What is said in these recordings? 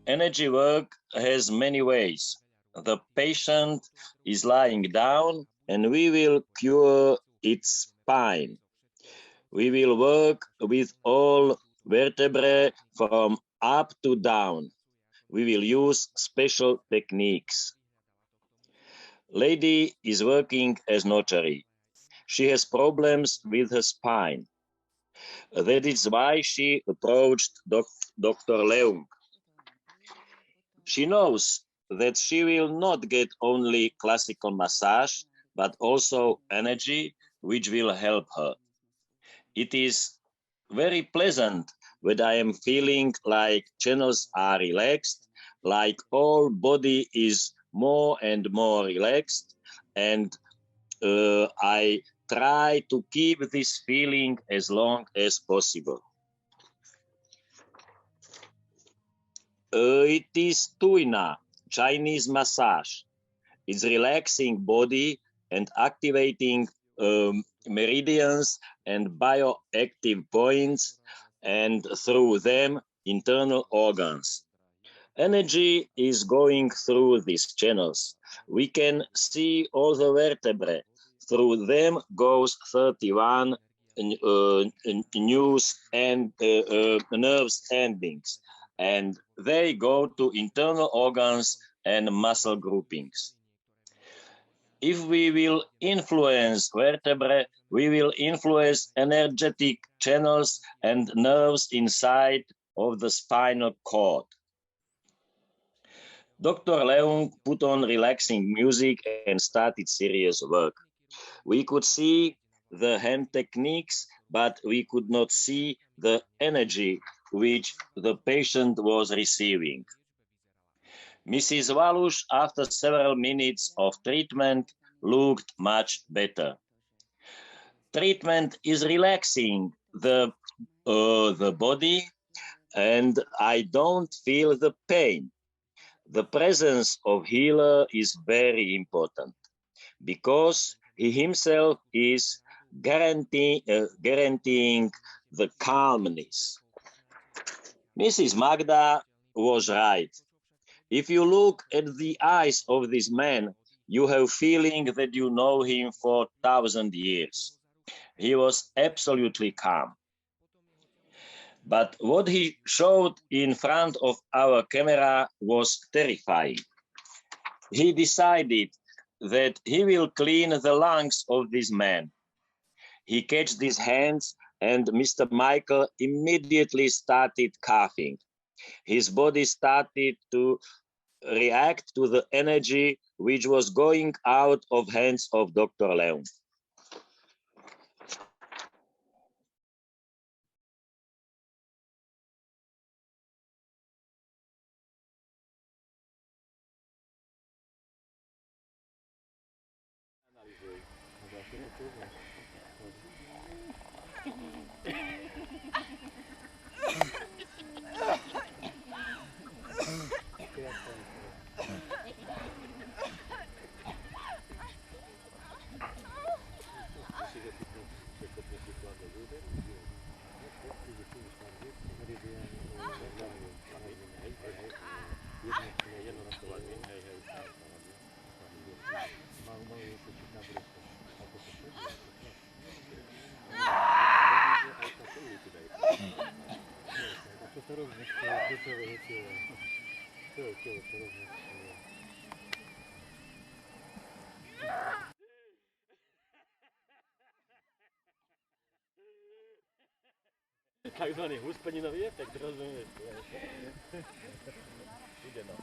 Energy work has many ways. The patient is lying down and we will cure its spine. We will work with all vertebrae from up to down. We will use special techniques. Lady is working as notary. She has problems with her spine. That is why she approached Dr. Leung. She knows that she will not get only classical massage, but also energy, which will help her. It is very pleasant when I am feeling like channels are relaxed, like all body is more and more relaxed, and I try to keep this feeling as long as possible. It is TuiNa, Chinese massage. It's relaxing body and activating meridians and bioactive points, and through them internal organs. Energy is going through these channels. We can see all the vertebrae. Through them goes 31 nerves endings, and they go to internal organs and muscle groupings. If we will influence vertebrae, we will influence energetic channels and nerves inside of the spinal cord. Dr. Leung put on relaxing music and started serious work. We could see the hand techniques, but we could not see the energy which the patient was receiving. Mrs. Walush, after several minutes of treatment, looked much better. Treatment is relaxing the body, and I don't feel the pain. The presence of healer is very important because he himself is guaranteeing the calmness. Mrs. Magda was right. If you look at the eyes of this man, you have feeling that you know him for 1,000 years. He was absolutely calm. But what he showed in front of our camera was terrifying. He decided that he will clean the lungs of this man. He catched his hands and Mr. Michael immediately started coughing. His body started to react to the energy which was going out of hands of Dr. Leung. Takzvaný huspeninový efekt, rozumieš? Ide no.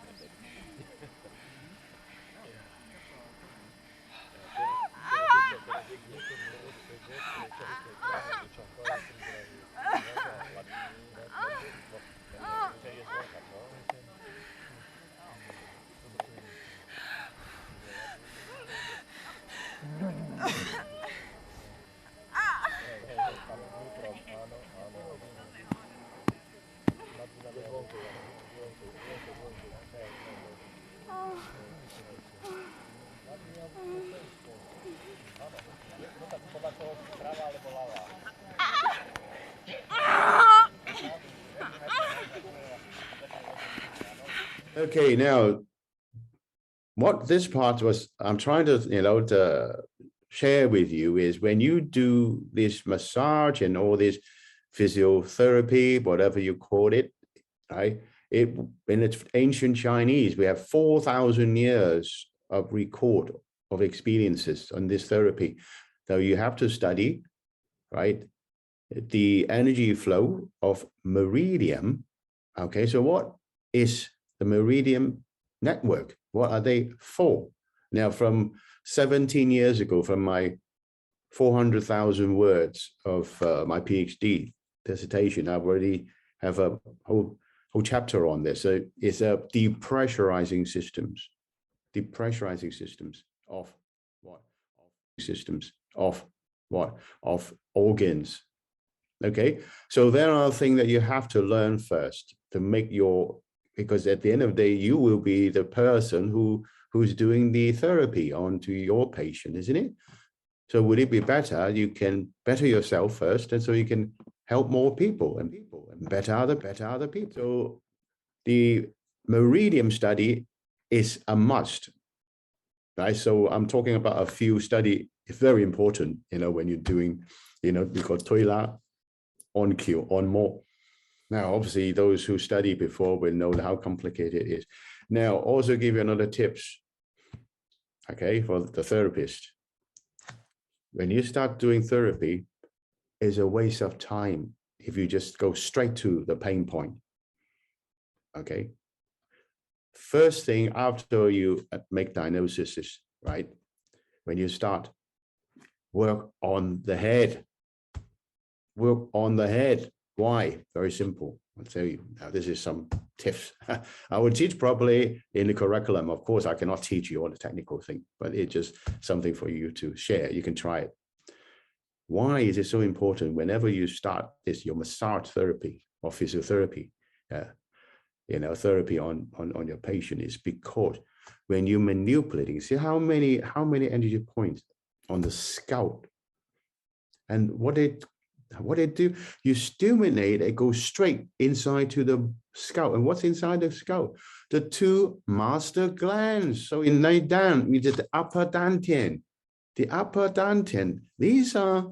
Okay, now what this part was, I'm trying to, to share with you is when you do this massage and all this physiotherapy, whatever you call it, right? In its ancient Chinese, we have 4,000 years of record of experiences on this therapy. So you have to study, right, the energy flow of meridian. Okay, so what is the meridian network? What are they for? Now, from 17 years ago, from my 400,000 words of my PhD dissertation, I already have a whole chapter on this. So it's a depressurizing systems of what? Systems of what? Of organs. Okay, so there are things that you have to learn first to make your, because at the end of the day, you will be the person who's doing the therapy onto your patient, isn't it? So would it be better, you can better yourself first, and so you can help more people and better other people. So the meridian study is a must, right? So I'm talking about a few study. It's very important, when you're doing, because TuiNa on cue, on more. Now, obviously, those who study before will know how complicated it is. Now, also give you another tips, okay, for the therapist. When you start doing therapy, it's a waste of time if you just go straight to the pain point, okay? First thing after you make diagnosis is, right, when you start, work on the head. Work on the head. Why? Very simple. I'll tell you. Now, this is some tips. I would teach probably in the curriculum. Of course, I cannot teach you all the technical thing, but it's just something for you to share. You can try it. Why is it so important whenever you start this, your massage therapy or physiotherapy, therapy on your patient, is because when you're manipulating, see how many energy points on the scalp, and what they do, you stimulate, it goes straight inside to the scalp. And what's inside the scalp? The two master glands. So in lay down, we did the upper dantian. The upper dantian, these are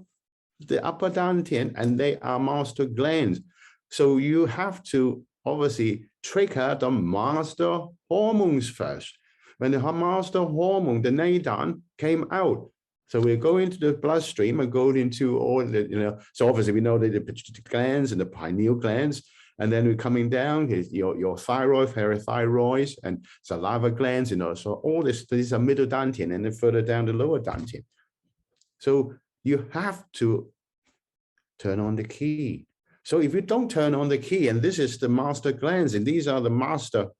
the upper dantian, and they are master glands. So you have to obviously trigger the master hormones first. When the master hormone, the nadan, came out, so we go into the bloodstream and go into all the, so obviously we know that the pituitary glands and the pineal glands, and then we're coming down, your thyroid, parathyroids, and saliva glands, so all this, these are middle dantian, and then further down the lower dantian. So you have to turn on the key. So if you don't turn on the key, and this is the master glands, and these are the master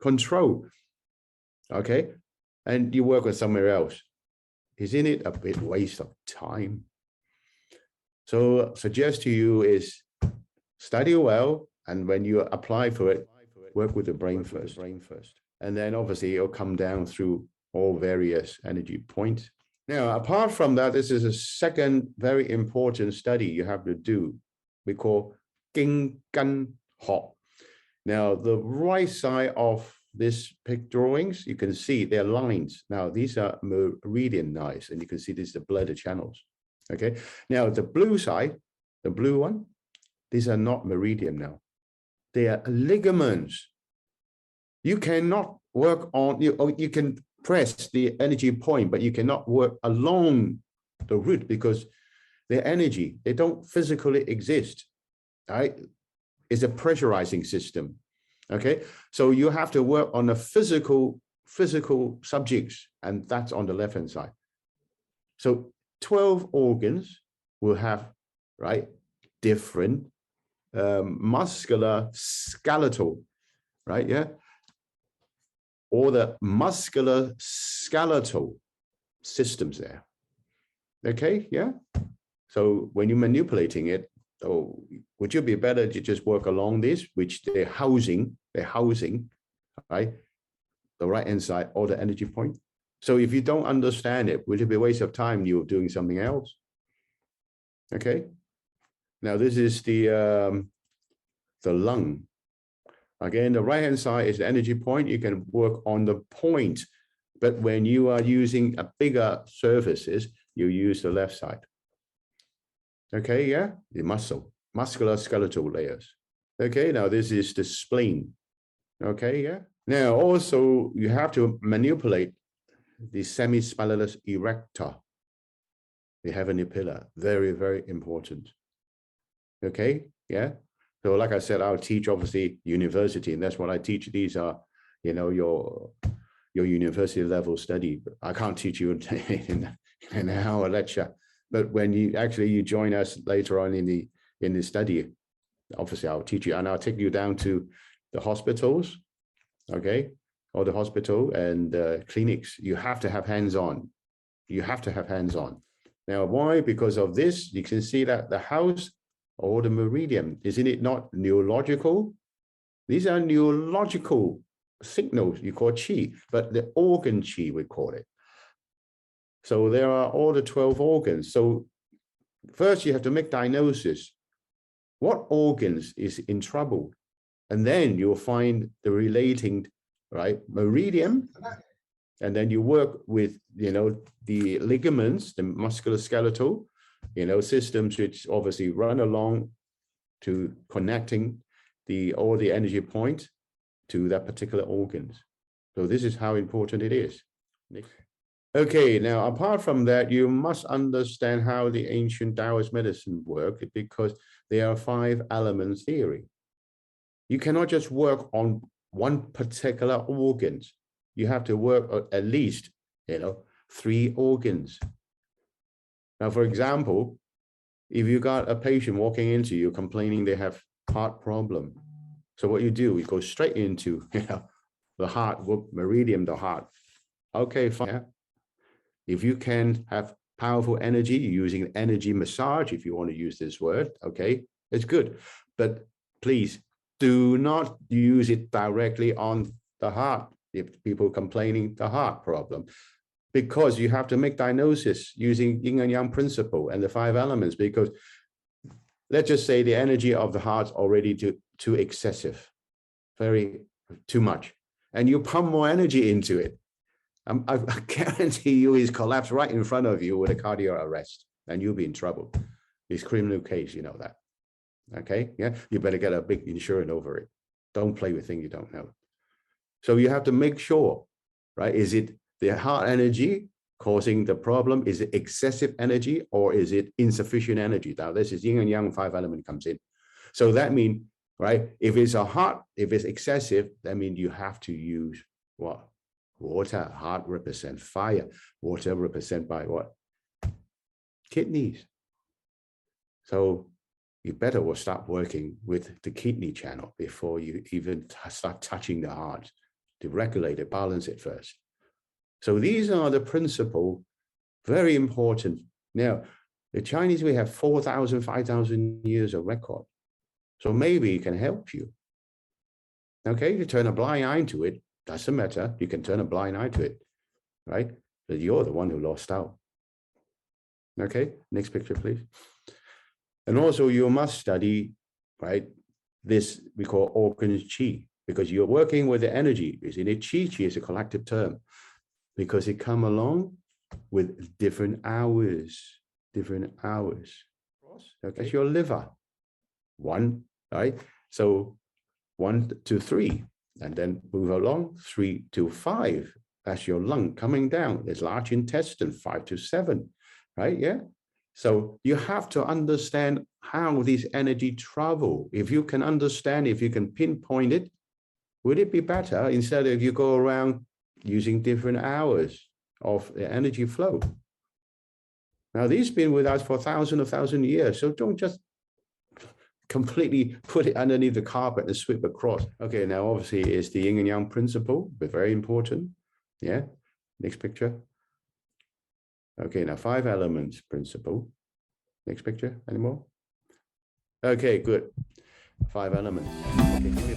control, okay? And you work with somewhere else, isn't it a bit waste of time? So suggest to you is study well, and when you apply for it, work with the brain first. And then obviously it'll come down through all various energy points. Now, apart from that, this is a second very important study you have to do. We call King Gan Ho. Now, the right side of this pic drawings, you can see they're lines. Now, these are meridian lines, and you can see these are the blood channels. Okay. Now, the blue side, the blue one, these are not meridian now. They are ligaments. You cannot work on, you can press the energy point, but you cannot work along the route because their energy, they don't physically exist, right? It's a pressurizing system, okay? So you have to work on the physical subjects, and that's on the left-hand side. So 12 organs will have, right, different muscular skeletal, right, yeah? Or the muscular skeletal systems there. Okay, yeah. So when you're manipulating it, would you be better to just work along this, which they're housing, right? The right-hand side, or the energy point. So if you don't understand it, would it be a waste of time? You're doing something else. Okay. Now this is the lung. Again, the right-hand side is the energy point. You can work on the point, but when you are using a bigger surfaces, you use the left side. Okay, yeah, the muscular skeletal layers. Okay, now this is the spleen. Okay, yeah. Now also you have to manipulate the semispinalis erector, the heavenly pillar. Very, very important. Okay, yeah. So like I said, I'll teach obviously university, and that's what I teach. These are, you know, your university level study. I can't teach you in an hour lecture, but when you join us later on in the study, obviously I'll teach you, and I'll take you down to the hospitals, okay, or the hospital and clinics. You have to have hands-on. You have to have hands-on. Now, why? Because of this, you can see that the house or the meridian, isn't it not neurological? These are neurological signals you call qi, but the organ qi, we call it. So there are all the 12 organs. So first you have to make diagnosis. What organs is in trouble? And then you'll find the relating, right, meridian. And then you work with, you know, the ligaments, the musculoskeletal, you know, systems which obviously run along to connecting all the energy point to that particular organs. So this is how important it is. Okay, now apart from that, you must understand how the ancient Taoist medicine worked, because there are 5 elements theory. You cannot just work on one particular organs. You have to work at least, you know, 3 organs. Now, for example, if you got a patient walking into you complaining they have heart problem, so what you do, you go straight into, you know, the heart, meridian, the heart. Okay, fine. Yeah. If you can have powerful energy using energy massage, if you want to use this word, okay, it's good. But please do not use it directly on the heart if people complaining the heart problem, because you have to make diagnosis using yin and yang principle and the 5 elements, because let's just say the energy of the heart's already too excessive, too much, and you pump more energy into it. I guarantee you he's collapsed right in front of you with a cardiac arrest, and you'll be in trouble. It's criminal case, you know that. Okay, yeah, you better get a big insurance over it. Don't play with things you don't know. So you have to make sure, right? Is it the heart energy causing the problem? Is it excessive energy, or is it insufficient energy? Now this is yin and yang 5 element comes in. So that means, right, if it's a heart, if it's excessive, that means you have to use what? Water. Heart represent fire. Water represent by what? Kidneys. So you better will start working with the kidney channel before you even start touching the heart to regulate it, balance it first. So these are the principles, very important. Now, the Chinese, we have 4,000, 5,000 years of record. So maybe it can help you. Okay, you turn a blind eye to it, doesn't matter. You can turn a blind eye to it, right? But you're the one who lost out. Okay, next picture, please. And also you must study, right, this we call organ qi, because you're working with the energy. Isn't it? Qi is a collective term, because it come along with different hours. Okay, that's your liver. 1, right? So 1 to 3, and then move along 3 to 5. That's your lung coming down. There's large intestine 5 to 7, right? Yeah. So you have to understand how these energy travel. If you can understand, if you can pinpoint it, would it be better instead of you go around using different hours of the energy flow? Now, these been with us for thousands of years, so don't just completely put it underneath the carpet and sweep across. Okay, now obviously it's the yin and yang principle, but very important. Yeah, next picture. Okay, now 5 elements principle. Next picture, anymore? Okay, good. 5 elements. Okay,